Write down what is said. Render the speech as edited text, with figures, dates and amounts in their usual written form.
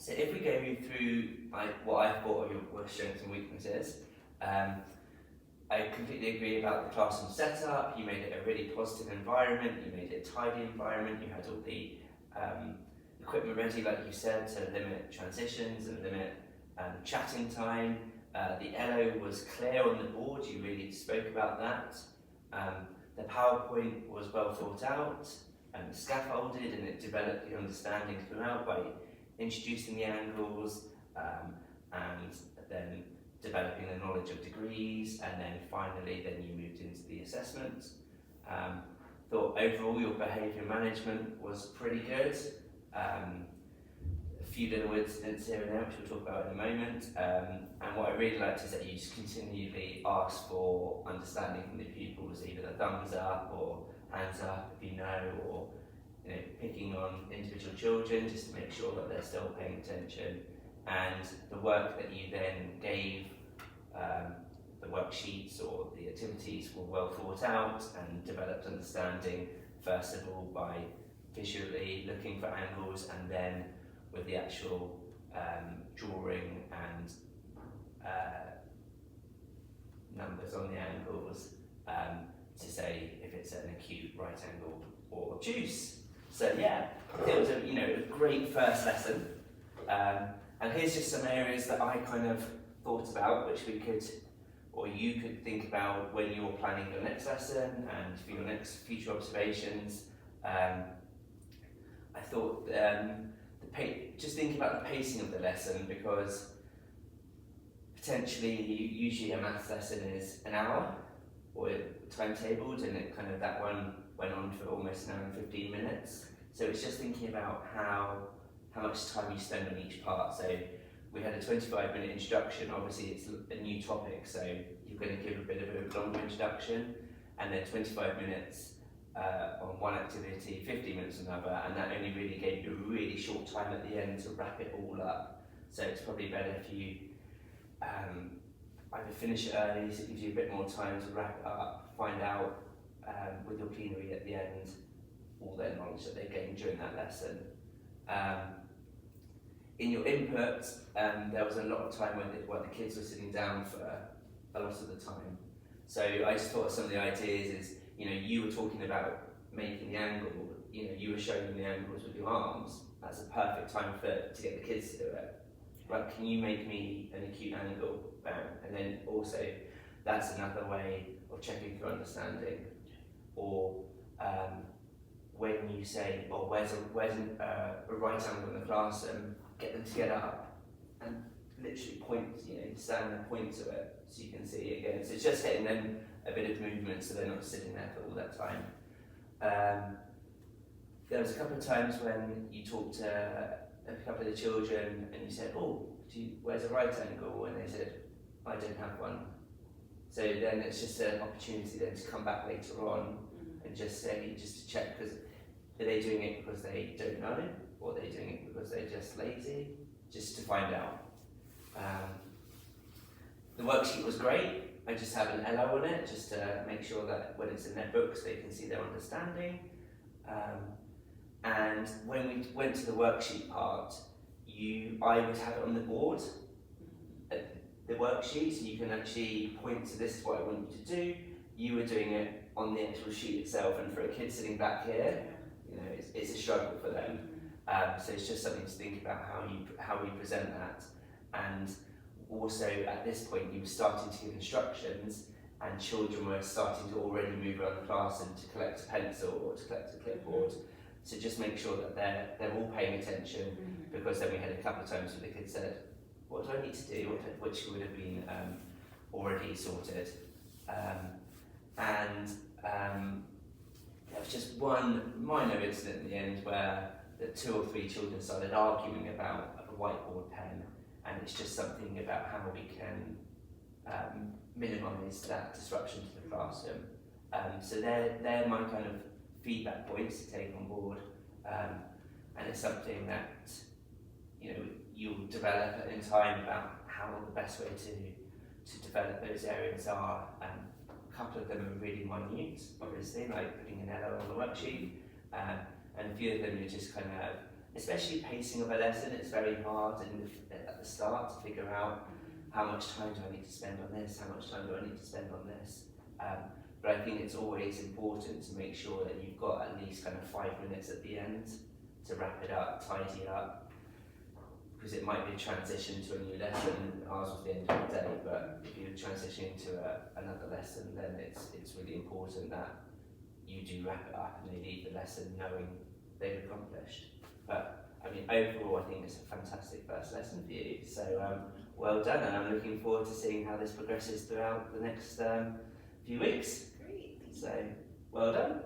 So if we go through what I thought were strengths and weaknesses, I completely agree about the classroom setup. You made it a really positive environment, you made it a tidy environment, you had all the equipment ready, like you said, to limit transitions and limit chatting time. The LO was clear on the board, you really spoke about that. The PowerPoint was well thought out and scaffolded, and it developed the understanding throughout by introducing the angles and then developing the knowledge of degrees, and then finally you moved into the assessment. Thought overall your behaviour management was pretty good. A few little incidents here and there which we'll talk about in a moment, and what I really liked is that you just continually ask for understanding from the pupils, either a thumbs up or hands up if you know, or picking on individual children just to make sure that they're still paying attention. And the work that you then gave, the worksheets or the activities, were well thought out and developed understanding, first of all by visually looking for angles, and then with the actual drawing and numbers on the angles to say if it's an acute right angle or obtuse. So yeah, it was a great first lesson. And here's just some areas that I kind of thought about, which we could, or you could think about when you're planning your next lesson and for your next future observations. I thought just thinking about the pacing of the lesson, because potentially usually a maths lesson is an hour or timetabled, and that one went on for almost an hour and 15 minutes. So it's just thinking about how much time you spend on each part. So we had a 25-minute introduction. Obviously it's a new topic, so you're going to give a bit of a longer introduction, and then 25 minutes on one activity, 50 minutes on another, and that only really gave you a really short time at the end to wrap it all up. So it's probably better if you either finish it early, so it gives you a bit more time to wrap it up, find out with your plenary at the end all their knowledge that they gained during that lesson. In your input, there was a lot of time where the kids were sitting down for a lot of the time. So I just thought some of the ideas is, you were talking about making the angle, you were showing them the angles with your arms. That's a perfect time to get the kids to do it. Right, can you make me an acute angle? Bam. And then also, that's another way of checking for understanding. Or when you say, where's a right angle in the classroom, get them to get up and literally point, stand and point to it so you can see it again. So it's just getting them a bit of movement so they're not sitting there for all that time. There was a couple of times when you talked to a couple of the children and you said, where's a right angle? And they said, I don't have one. So then it's just an opportunity then to come back later on and just to check, because are they doing it because they don't know, or are they doing it because they're just lazy? Just to find out. The worksheet was great. I just have an LO on it, just to make sure that when it's in their books, they can see their understanding. And when we went to the worksheet part, I would have it on the board, the worksheet, so you can actually point to this is what I want you to do. You were doing it on the actual sheet itself, and for a kid sitting back here, it's a struggle for them. So it's just something to think about how we present that. And also at this point, you were starting to give instructions, and children were starting to already move around the class and to collect a pencil or to collect a clipboard. So just make sure that they're all paying attention, because then we had a couple of times where the kids said, what do I need to do? Which would have been already sorted. There was just one minor incident in the end where the 2 or 3 children started arguing about a whiteboard pen, and it's just something about how we can minimise that disruption to the classroom. So they're my kind of feedback points to take on board, and it's something that you'll develop in time about how the best way to develop those areas are. A couple of them are really minute, obviously, like putting an LO on the worksheet, and a few of them you're just kind of especially pacing of a lesson, it's very hard at the start to figure out how much time do I need to spend on this, how much time do I need to spend on this. But I think it's always important to make sure that you've got at least kind of 5 minutes at the end to wrap it up, tidy it up, because it might be a transition to a new lesson. Ours was the end of the day, but if you're transitioning to another lesson, then it's really important that you do wrap it up and they leave the lesson knowing they've accomplished. But I mean, overall, I think it's a fantastic first lesson for you. So well done, and I'm looking forward to seeing how this progresses throughout the next few weeks. Great. So well done.